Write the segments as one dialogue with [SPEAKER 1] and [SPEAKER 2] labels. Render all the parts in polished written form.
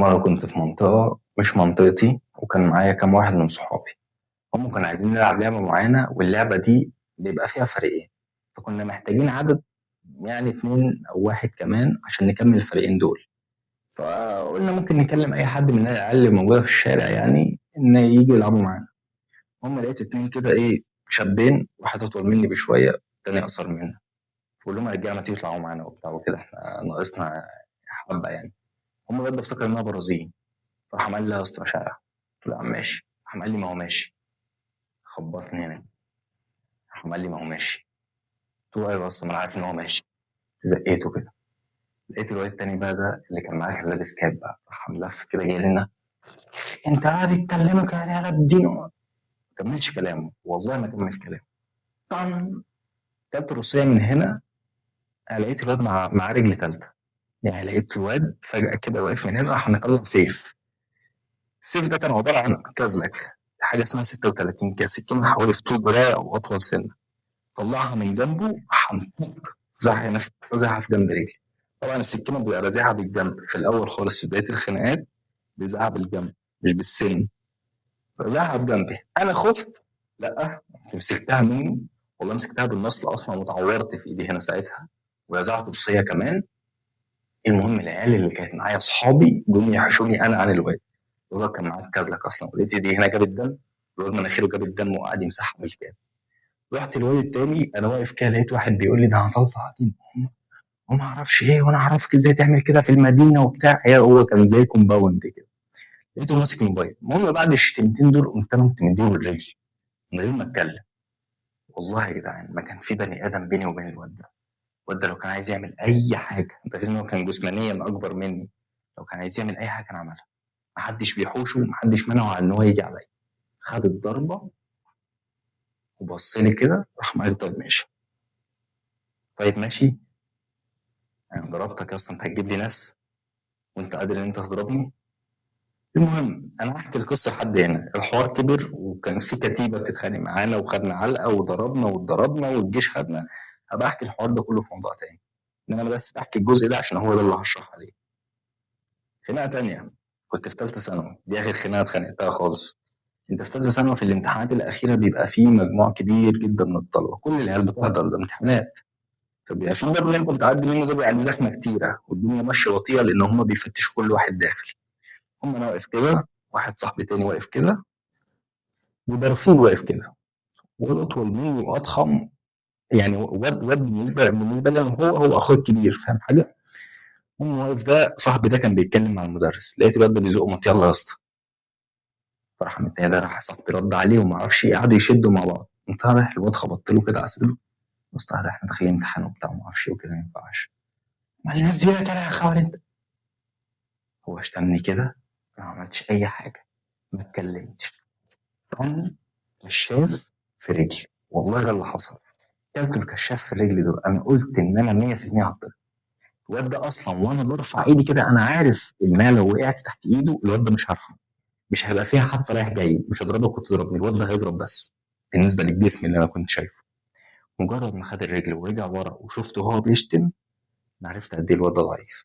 [SPEAKER 1] مرة كنت في منطقة مش منطقتي وكان معايا كام واحد من صحابي. هم كانوا عايزين نلعب لعبة معينة واللعبة دي بيبقى فيها فريقين، فكنا محتاجين عدد، يعني اتنين أو واحد كمان عشان نكمل الفريقين دول. فقلنا ممكن نكلم أي حد من العيال اللي موجودة في الشارع يعني إن يجي يلعبوا معانا. هم لقيت اتنين كده إيه، شابين، واحد أطول مني بشوية التاني أقصر مني. بقول لهم يا رجالة ما تيجوا تلعبوا معانا وبتاع وكده، إحنا ناقصنا حبة يعني. هم بدأوا افتكروا إنها برازيل، راح قال لي يا اسطى شقة. قلت له يا عم ماشي. راح قال لي ما هو ماشي. خبطني هنا. راح قال لي ما هو ماشي. قلت له ايوه يا اسطى ما انا عارف ان هو ماشي. زقيته كده. لقيت الواد التاني بقى ده اللي كان معاه كان لابس كاب بقى، راح ملف كده جاي لنا. انت قاعد تكلمك يعني على الدين؟ ما كملش كلامه والله، ما كمل كلامه. طبعا كلت روسية من هنا. أنا لقيت الواد مع رجل ثالثة. يعني لقيت الواد فجأة كده واقف من هنا راح مطلع سيف. السيف ده كان عبارة عن كازلك، حاجة اسمها 36 كده، سكينة حوالي في طول دراع أو أطول سنة. طلعها من جنبه حنطوق، زحها في جنب رجلي. طبعا السكينة بيبقى رازعها بالجنب في الأول خالص في بداية الخناقات، بيزعها بالجنب مش بالسن. رازعها بجنبي، أنا خفت. لأ، مسكتها منه. والله مسكتها بالنصل أصلا واتعورت في إيدي هنا ساعتها، ورزعت بصية كمان. المهم العيال اللي كانت معايا أصحابي جم يحشوني أنا عن الواد. الواد كان معاه كازلك أصلا، ولقيت إيدي هنا جابت دم. الواد مناخيره جابت دم وقعد يمسحها بالكامل. رحت الواد التاني، انا واقف كده لقيت واحد بيقول لي ده هطلع دين وما اعرفش ايه، وانا اعرفك ازاي تعمل كده في المدينه وبتاع. هو كان زي كومباوند كده. لقيته ماسك الموبايل. المهم بعد الشتيمتين دول قمت مديله بالرجل من غير ما اتكلم. والله يا جدعان ما كان في بني ادم بيني وبين الواد ده. الواد ده لو كان عايز يعمل اي حاجه، ده غير انه كان جسمانيا اكبر مني، لو كان عايز يعمل اي حاجه كان عملها. محدش بيحوشه ومحدش منعه عن ان هو يجي عليا. خد الضربه وبص لي كده راح قال طيب ماشي. طيب ماشي. انا ضربتك يا اسطى، انت هتجيب لي ناس وانت قادر ان انت تضربني؟ المهم انا هحكي القصه لحد هنا. الحوار كبر وكان في كتيبه بتتخانق معانا وخدنا علقه وضربنا واتضربنا والجيش خدنا. هبقى احكي الحوار ده كله في موضوع تاني، انما انا بس بحكي الجزء ده عشان هو ده اللي هشرح عليه. خناقه تانية. كنت في ثالثه ثانوي، دي اخر خناقه اتخانقتها خالص. انت في ثالثه ثانوي في الامتحانات الاخيره بيبقى فيه مجموع كبير جدا من الطلبه، كل العيال بتحضر، ده امتحانات. فبيبقى في باب اللي انت بتعدي منه ده بيبقى زحمه كتيره والدنيا ماشيه بطيئه لان هم بيفتشوا كل واحد داخل. هم انا واقف كده، واحد صاحبي تاني واقف كده، ودرفيل واقف كده. واد اطول مني واضخم. يعني واد بالنسبه لي هو اخويا الكبير، فاهم حاجه. هم واقف ده صاحبي ده كان بيتكلم مع المدرس، لقيت الواد ده بيزقه مط يلا يا اسطى. فراح التاني ده راح صاحبي رد عليه وما اعرفش ايه، قعدوا يشدوا مع بعض. انت رايح الواد خبطت له كده على صدره. يا اسطى احنا داخلين امتحان وبتاع وما اعرفش ايه وكده ما ينفعش. ما نزلك انا يا خوال انت. هو شتمني كده، ما عملتش اي حاجه، ما اتكلمتش. كان كشاف في رجلي، والله ده اللي حصل. كلت الكشاف في رجلي دول، انا قلت ان انا 100% هطير. الواد ده اصلا وانا برفع ايدي كده انا عارف ان انا لو وقعت تحت ايده الواد ده مش هرحم، مش هيبقى فيها حتى رايح جاي، مش هضربك وتضربني، الواد ده هيضرب بس. بالنسبه للجسم اللي انا كنت شايفه. مجرد ما خد الرجل ورجع ورا وشفته هو بيشتم، انا عرفت قد ايه الواد ده ضعيف.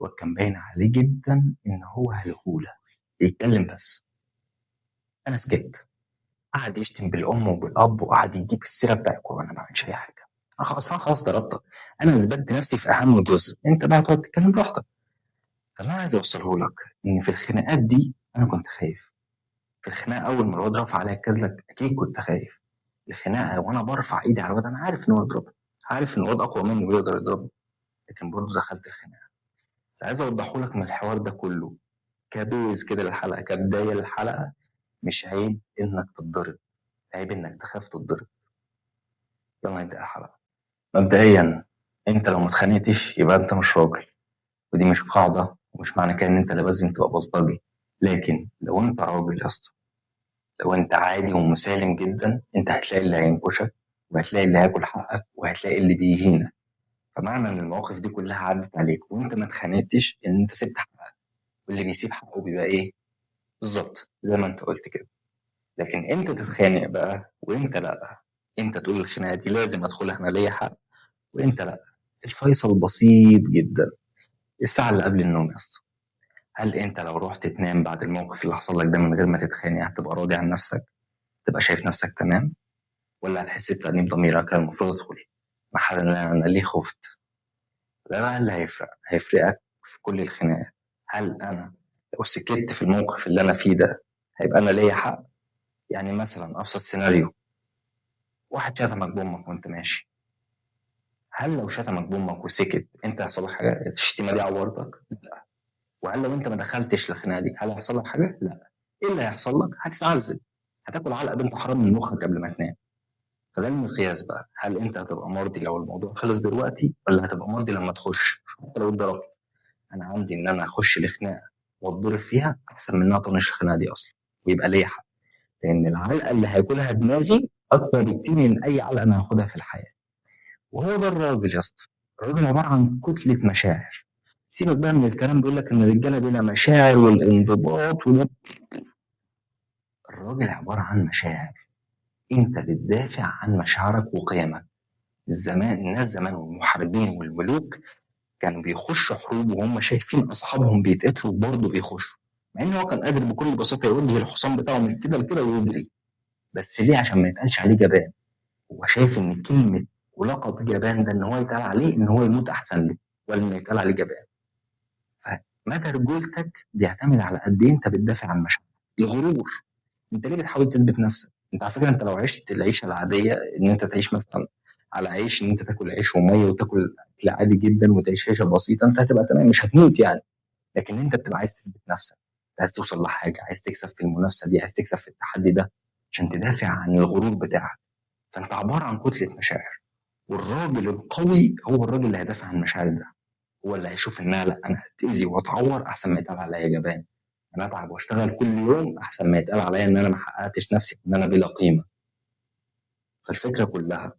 [SPEAKER 1] الواد كان باين عليه جدا ان هو هيغوله، بيتكلم بس. انا سكت. قعد يشتم بالام وبالاب وقعد يجيب السيره بتاعك وانا ما بعملش اي حاجه. انا خلاص ضربتك. انا اثبتت نفسي في اهم جزء، انت بقى تقعد تتكلم براحتك. فاللي انا عايز اوصله لك ان في الخناقات دي انا كنت خايف. في الخناقه اول ما الواد رفع عليا الكازلك اكيد كنت خايف. الخناقه وانا برفع ايدي على الواد انا عارف ان هو يضربني، عارف ان الواد اقوى مني ويقدر يضربني، لكن برضه دخلت الخناقه. عايز اوضحه لك من الحوار ده كله كبيز كده للحلقه، كبدايه للحلقه. مش عيب انك تتضرب، عيب انك تخاف تتضرب. يلا نبدا الحلقه. مبدئيا انت لو ما اتخانقتش يبقى انت مش راجل، ودي مش قاعده ومش معنى كده ان انت لازم تبقى بلطجي. لكن لو انت راجل يا اسطى، لو انت عادي ومسالم جدا، انت هتلاقي اللي هينكشك وهتلاقي اللي هياكل حقك وهتلاقي اللي بيهينك. فمعنى ان المواقف دي كلها عدت عليك وانت ما اتخانقتش ان انت سبت حقك. واللي بيسيب حقه بيبقى ايه؟ بالظبط زي ما انت قلت كده. لكن انت تتخانق بقى وانت لا، انت تقول الخناقه دي لازم ادخلها انا ليا حق، وانت لا. الفيصل بسيط جدا. الساعه اللي قبل النوم يا اسطى، هل انت لو رحت تنام بعد الموقف اللي حصل لك ده من غير ما تتخانق هتبقى راضي عن نفسك؟ تبقى شايف نفسك تمام؟ ولا هتحس بتأنيب ضمير كان المفروض ادخل محل انا ليه خفت؟ ده بقى اللي هيفرقك في كل الخناقات. هل انا لو سكت في الموقف اللي انا فيه ده هيبقى انا ليا حق؟ يعني مثلا ابسط سيناريو، واحد شتمك بامك وانت ماشي، هل لو شتمك بامك وسكت انت هيحصل لك حاجه؟ الشتيمه دي عورتك؟ لا. وهل لو انت ما دخلتش الخناقه دي هل هيحصل لك حاجه؟ لا. ايه اللي هيحصل لك؟ هتتعذب، هتاكل علقه بنت حرام من مخك قبل ما تنام. فده المقياس بقى، هل انت هتبقى مرضي لو الموضوع خلص دلوقتي ولا هتبقى مرضي لما تخش حتى لو اتضربت؟ انا عندي ان انا اخش الخناقه واتضرب فيها احسن من ان انا اطنش الخناقه دي اصلا ويبقى ليا حق، لان العلقه اللي هياكلها دماغي اكتر بكتير من اي علقه انا هاخدها في الحياه. وهو ده الراجل يا اسطى، الراجل عباره عن كتله مشاعر. سيبك بقى من الكلام بيقول لك ان الرجاله بلا مشاعر والانضباط وده، الراجل عباره عن مشاعر. انت بتدافع عن مشاعرك وقيمك. الناس زمان والمحاربين والملوك كانوا بيخشوا حروب وهم شايفين اصحابهم بيتقتلوا برضه بيخشوا، مع ان هو كان قادر بكل بساطه يوجه الحصان بتاعه من كده لكده ويجري. بس ليه؟ عشان ما يتقالش عليه جبان. هو شايف ان كلمه ولقب جبان ده ان هو يتقال عليه ان هو يموت احسن له ولا انه يتقال عليه جبان. فمدى رجولتك بيعتمد على قد ايه انت بتدافع عن مشاعرك. الغرور، انت ليه بتحاول تثبت نفسك؟ انت على فكره انت لو عشت العيشه العاديه ان انت تعيش مثلا على عيش، ان انت تاكل عيش وميه وتاكل اكل عادي جدا وتعيش عيشه بسيطه، انت هتبقى تمام مش هتموت يعني. لكن انت بتبقى عايز تثبت نفسك، عايز توصل لحاجه، عايز تكسب في المنافسه دي، عايز تكسب في التحدي ده عشان تدافع عن الغرور بتاعك. فانت عباره عن كتله مشاعر. والراجل القوي هو الراجل اللي هيدافع عن المشاعر ده، هو اللي هيشوف انها لا، انا هتاذي واتعور احسن ما يتقال عليا جبان، انا اتعب واشتغل كل يوم احسن ما يتقال عليا ان انا ما حققتش نفسي، ان انا بلا قيمه. فالفكره كلها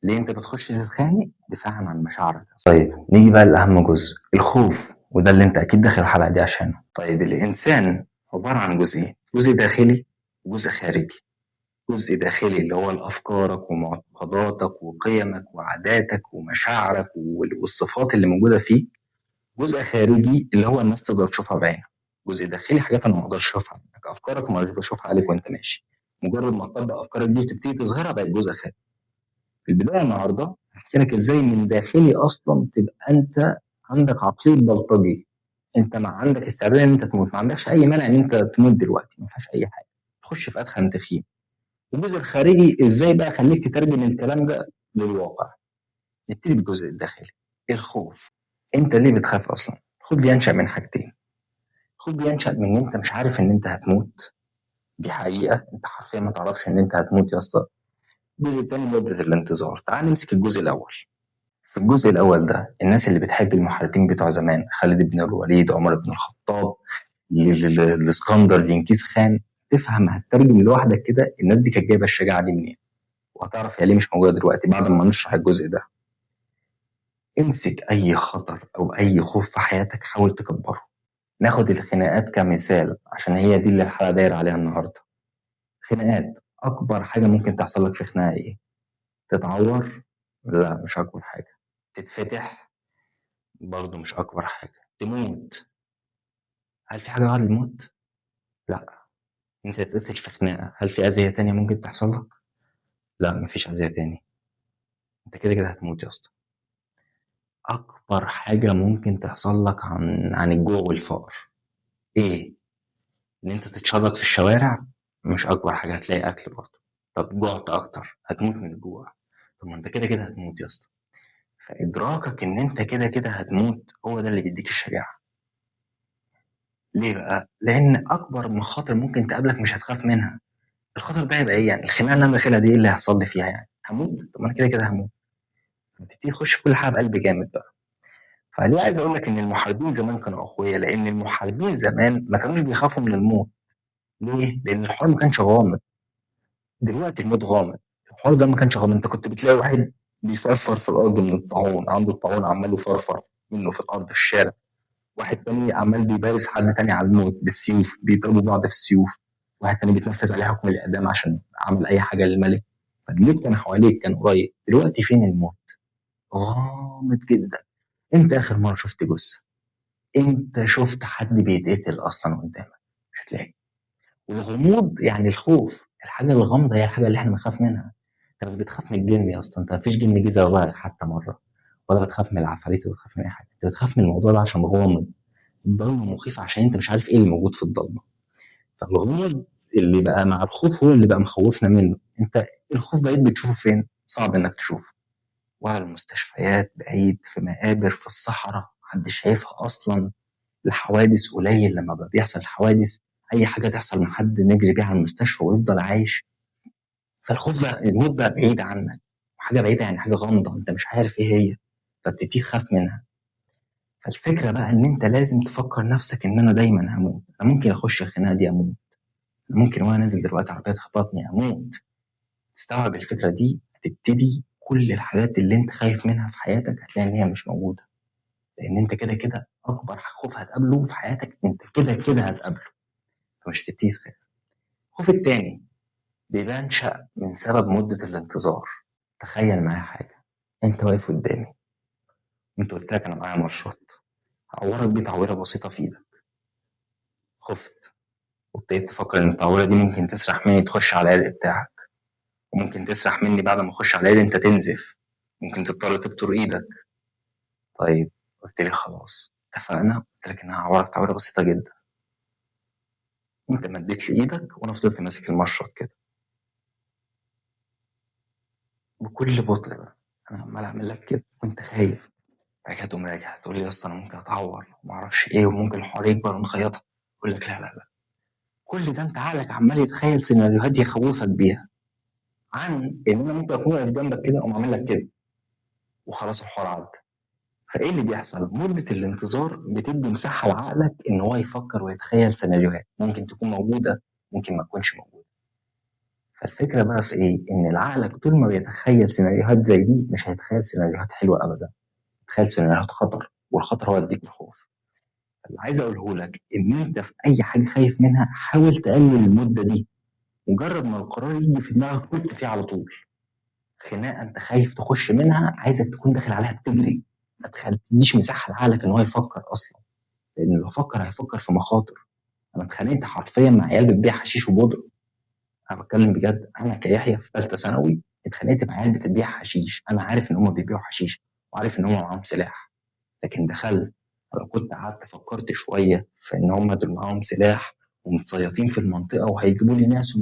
[SPEAKER 1] ليه انت بتخش تتخانق؟ دفاعا عن مشاعرك. طيب نيجي بقى لاهم جزء، الخوف، وده اللي انت اكيد داخل الحلقه دي عشانه. طيب الانسان عباره عن جزئين، جزء داخلي وجزء خارجي. جزء داخلي اللي هو افكارك ومعتقداتك وقيمك وعاداتك ومشاعرك والصفات اللي موجوده فيك. جزء خارجي اللي هو الناس تقدر تشوفها بعينها. جزء داخلي حاجات انا ما اقدرش اشوفها عنك، افكارك ما اقدرش بشوفها عليك وانت ماشي. مجرد ما تطبق افكارك دي وتبتدي تظهرها بقت جزء خارجي. في البدايه النهارده هحكي لك ازاي من داخلي اصلا تبقى انت عندك عقليه بلطجي. انت ما عندك استعداد ان انت تموت، ما عندكش اي مانع ان انت تموت دلوقتي، ما فيهاش اي حاجه، تخش في ادخن تخين. الجزء الخارجي ازاي بقى خليك تترجم الكلام ده للواقع. نبتدي بالجزء الداخلي، الخوف. انت ليه بتخاف اصلا؟ الخوف بينشأ من حاجتين. الخوف بينشأ من ان انت مش عارف ان انت هتموت، دي حقيقه، انت حرفيا ما تعرفش ان انت هتموت يا اسطى. الجزء الثاني مده الانتظار. تعال نمسك الجزء الاول. في الجزء الأول ده الناس اللي بتحب المحاربين بتوع زمان، خالد بن الوليد، عمر بن الخطاب، الاسكندر، جنكيز خان، تفهم هتترجم لوحدك كده الناس دي كانت جايبه الشجاعه دي منين، وهتعرف هي ليه مش موجوده دلوقتي بعد ما نشرح الجزء ده. امسك اي خطر او اي خوف في حياتك حاول تكبره. ناخد الخناقات كمثال عشان هي دي اللي الحلقه داير عليها النهارده. خناقات، اكبر حاجه ممكن تحصل لك في خناقه ايه؟ تتعور؟ لا مش اكبر حاجه. تتفتح؟ برضه مش أكبر حاجة. تموت؟ هل في حاجة بعد الموت؟ لأ. أنت تتقتل في خناقة، هل في أذية تانية ممكن تحصل لك؟ لأ مفيش أذية تاني. أنت كده كده هتموت يا اسطى. أكبر حاجة ممكن تحصل لك عن الجوع والفقر إيه؟ إن أنت تتشرد في الشوارع؟ مش أكبر حاجة، هتلاقي أكل برضه. طب جوعت أكتر هتموت من الجوع. طب ما أنت كده كده هتموت يا اسطى. فإدراكك إن أنت كده كده هتموت هو ده اللي بيديك الشجاعة. ليه بقى؟ لأن أكبر مخاطر ممكن تقابلك مش هتخاف منها. الخطر ده هيبقى ايه يعني؟ الخناقه اللي انا داخلها دي ايه اللي هيحصل لي فيها يعني؟ هموت؟ طب ما انا كده كده هموت. هتبتدي تخش في كل حاجه بقلب جامد بقى. فدي عايز اقول لك ان المحاربين زمان كانوا اقوياء، لان المحاربين زمان ما كانوش بيخافوا من الموت. ليه؟ لان الحوار ما كانش غامض. دلوقتي الموت غامض. الحوار زمان ما كانش غامض، انت كنت بتلاقي واحد بيفرفر في الارض من الطاعون، عنده الطاعون عمال يفرفر منه في الارض في الشارع. واحد تاني عمال بيبارز حد تاني على الموت بالسيوف، بيضربوا بعض في السيوف. واحد تاني بيتنفذ عليه حكم الإعدام عشان عمل أي حاجة للملك. فالموت كان حواليك، كان قريب. دلوقتي فين الموت؟ غامض جدا. امتى آخر مرة شفت جثة؟ انت شفت حد بيتقتل اصلا قدامك؟ مش هتلاقي. والغموض يعني الخوف، الحاجه الغامضه هي الحاجه اللي احنا بنخاف منها. انت مش بتخاف من الجن يا اسطى، انت مفيش جن جه زرقك حتى مره، ولا بتخاف من العفاريت ولا بتخاف من اي حاجه، انت بتخاف من الموضوع ده عشان غامض. الضلمه مخيفه عشان انت مش عارف ايه اللي موجود في الضلمه. فالغموض اللي بقى مع الخوف هو اللي بقى مخوفنا منه. انت الخوف بقيت بتشوفه فين؟ صعب انك تشوفه. وعلى المستشفيات، بعيد في مقابر في الصحراء محدش شايفها اصلا. الحوادث قليل لما بقى بيحصل حوادث، اي حاجه تحصل مع حد نجري بيه على المستشفى ويفضل عايش. فالخوف بقى، الموت بقى بعيد عنك. حاجه بعيده يعني حاجه غامضه انت مش عارف ايه هي، فبتبتدي تخاف منها. فالفكره بقى ان انت لازم تفكر نفسك ان انا دايما هموت. انا ممكن اخش الخناقه دي اموت، ممكن وانا نازل دلوقتي عربيه تخبطني اموت. تستوعب الفكره دي، هتبتدي كل الحاجات اللي انت خايف منها في حياتك هتلاقي ان هي مش موجوده. لان انت كده كده اكبر خوف هتقابله في حياتك انت كده كده هتقابله، فمش تبتدي تخاف. الخوف التاني بينشأ من سبب مدة الانتظار. تخيل معايا حاجة، انت واقف قدامي، انت قلت لك انا معايا مشرط، هعورك بيه تعويرة بسيطة في ايدك. خفت وابتديت تفكر ان التعويرة دي ممكن تسرح مني تخش على العرق بتاعك، وممكن تسرح مني بعد ما اخش على العرق انت تنزف، ممكن تضطر تبتر ايدك. طيب قلت لي خلاص اتفقنا، قلت لك انها هعورك تعويرة بسيطة جدا. انت مديت لي ايدك وانا فضلت ماسك المشرط كده بكل بطء بقى، انا عمال اعمل لك كده وانت خايف. بعد كده تقوم راجع تقول لي يا اسطى انا ممكن اتعور وما اعرفش ايه وممكن الحوار يكبر ونخيطها. اقول لك لا لا لا، كل ده انت عقلك عمال يتخيل سيناريوهات يخوفك بيها، عن ان انا ممكن اكون واقف جنبك كده اقوم عامل لك كده وخلاص الحوار عدى. فايه اللي بيحصل؟ مده الانتظار بتدي مساحه لعقلك ان هو يفكر ويتخيل سيناريوهات ممكن تكون موجوده، ممكن ما تكونش موجوده. فالفكره بقى في ايه؟ ان العقلك طول ما بيتخيل سيناريوهات زي دي مش هيتخيل سيناريوهات حلوه ابدا، تخيل سيناريوهات خطر، والخطر هو يديك الخوف. اللي عايز اقوله لك ان انت في اي حاجه خايف منها حاول تقلل المده دي، مجرد ما القرار يجي في دماغك كنت فيه على طول. خناقه انت خايف تخش منها عايزك تكون داخل عليها بتجري، ما تديش مساحه لعقلك ان هو يفكر اصلا، لان لو فكر هيفكر في مخاطر. انا اتخانقت حرفيا مع عيال بتبيع حشيش وبودره، انا بتكلم بجد. انا كيحيى في ثالثه ثانوي اتخانقت مع عيال بتبيع حشيش، انا عارف ان هم بيبيعوا حشيش وعارف ان هم معاهم سلاح، لكن دخلت. لو كنت قعدت فكرت شويه في ان هم دول معاهم سلاح ومتصيطين في المنطقه وهيجيبوا لي ناس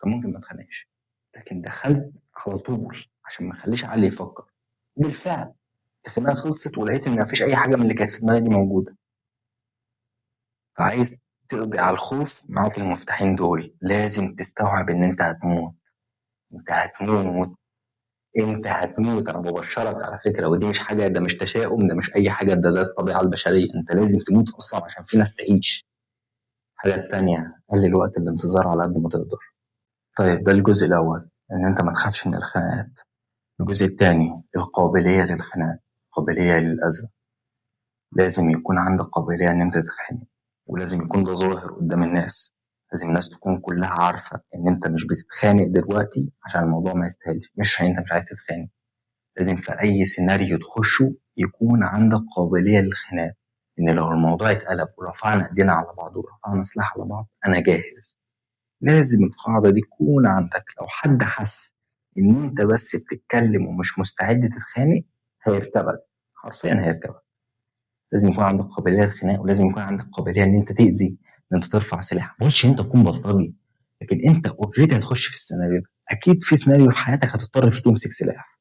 [SPEAKER 1] كان ممكن ما اتخانقش. لكن دخلت على طول عشان ما اخليش عقلي يفكر. بالفعل الخناقه خلصت ولقيت ان مفيش اي حاجه من اللي كانت في دماغي دي موجوده. فعايز تقضي على الخوف، معاك المفتاحين دول. لازم تستوعب ان انت هتموت، انت هتموت، انت هتموت. انا ببشرك على فكره، ودي مش حاجه، ده مش تشاؤم، ده مش اي حاجه، ده الطبيعه البشريه، انت لازم تموت اصلا عشان في ناس تعيش. الحاجه التانيه قلل وقت الانتظار على قد ما تقدر. طيب ده الجزء الاول، ان انت ما تخافش من الخناقات. الجزء التاني القابليه للخناق، قابليه للاذى. لازم يكون عندك قابليه ان انت تتخانق، ولازم يكون ده ظاهر قدام الناس. لازم الناس تكون كلها عارفه ان انت مش بتتخانق دلوقتي عشان الموضوع ما يستاهلش، مش عشان انت مش عايز تتخانق. لازم في أي سيناريو تخشه يكون عندك قابلية للخناق، إن لو الموضوع اتقلب ورفعنا إيدينا على بعض ورفعنا سلاح على بعض أنا جاهز. لازم القاعدة دي تكون عندك. لو حد حس إن أنت بس بتتكلم ومش مستعد تتخانق هيركبك، حرفيا هيركبك. لازم يكون عندك قابلية للخناق، ولازم يكون عندك قابلية إن أنت تأذي، إن أنت ترفع سلاح. ما بقولش إن أنت تكون بلطجي، لكن أنت أوريدي هتخش في السيناريو ده. أكيد في سيناريو في حياتك هتضطر فيه تمسك سلاح.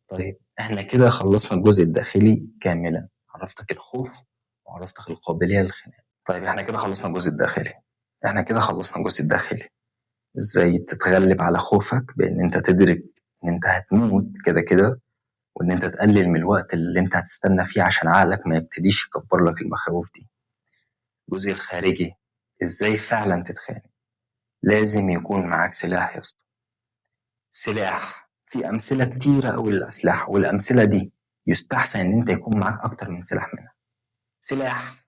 [SPEAKER 1] طيب احنا كده خلصنا الجزء الداخلي كاملا، عرفتك الخوف وعرفتك القابلية للخناق. طيب احنا كده خلصنا الجزء الداخلي. ازاي تتغلب على خوفك؟ بان انت تدرك ان انت هتموت كده كده، وان انت تقلل من الوقت اللي انت هتستنى فيه عشان عقلك ما يبتديش يكبر لك المخاوف دي. الجزء الخارجي، ازاي فعلا تتخانق؟ لازم يكون معاك سلاح يا اسطى. سلاح، في امثله كتيره قوي للاسلحه، والامثله دي يستحسن ان انت يكون معاك اكتر من سلاح منها. سلاح،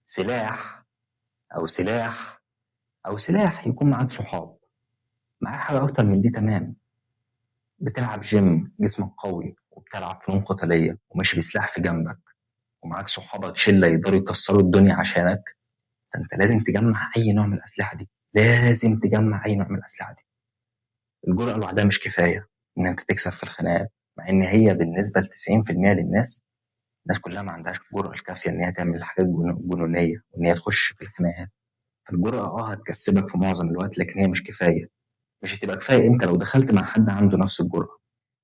[SPEAKER 1] سلاح، او سلاح، او سلاح. يكون معاك صحاب، معاك حاجه اكتر من دي تمام. بتلعب جيم، جسمك قوي وبتلعب فنون قتاليه وماشي بسلاح في جنبك، ومعاك صحابك شلة يقدروا يكسروا الدنيا عشانك، فأنت لازم تجمع أي نوع من الأسلحة دي، لازم تجمع أي نوع من الأسلحة دي. الجرأة لوحدها مش كفاية إن أنت تكسب في الخناقات، مع إن هي بالنسبة ل90% للناس، الناس كلها ما عندهاش الجرأة الكافية إن هي تعمل حاجات جنونية وإن هي تخش في الخناقات. فالجرأة هتكسبك في معظم الوقت، لكن هي مش كفاية. مش هتبقى كفاية أنت لو دخلت مع حد عنده نفس الجرأة.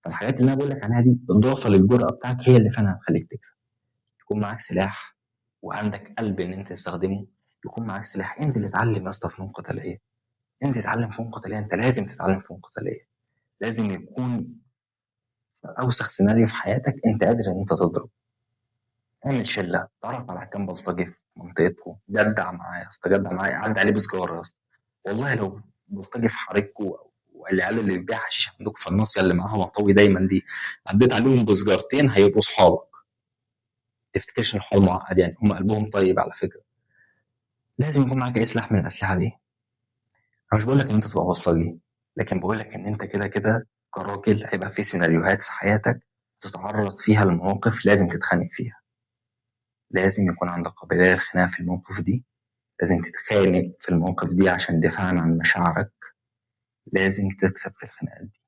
[SPEAKER 1] فالحاجات اللي أنا بقول لك عليها دي إضافة للجرأة بتاعك هي اللي فعلا هتخليك تكسب. يكون معاك سلاح وعندك قلب إن أنت تستخدمه. يكون معاك سلاح، انزل اتعلم يا اسطى فنون قتالية. انزل اتعلم فنون قتالية، أنت لازم تتعلم فنون قتالية. لازم يكون في أوسخ سيناريو في حياتك أنت قادر إن أنت تضرب. اعمل شلة، اتعرف على كام بلطجي في منطقتكم، جدع معاه يا اسطى، جدع معاه، عدى عليه بسجارة يا اسطى. والله لو بلطجي في حارتكم والعيال اللي بتبيع حشيش عندكم في النص اللي معاها مطوي دايما دي، عديت عليهم بسجارتين هيبقوا صحابك. تفتكرش ان الحوار معقد؟ يعني هم قلبهم طيب على فكرة. لازم يكون معاك اي سلاح من الاسلحة دي. انا مش بقول لك ان انت تبقى بلطجي، لكن بقول لك ان انت كده كده كراجل هيبقى في سيناريوهات في حياتك تتعرض فيها لمواقف لازم تتخانق فيها. لازم يكون عندك قابلية للخناق في المواقف دي. لازم تتخانق في المواقف دي عشان دفاعا عن مشاعرك. لازم تكسب في الخناقات دي.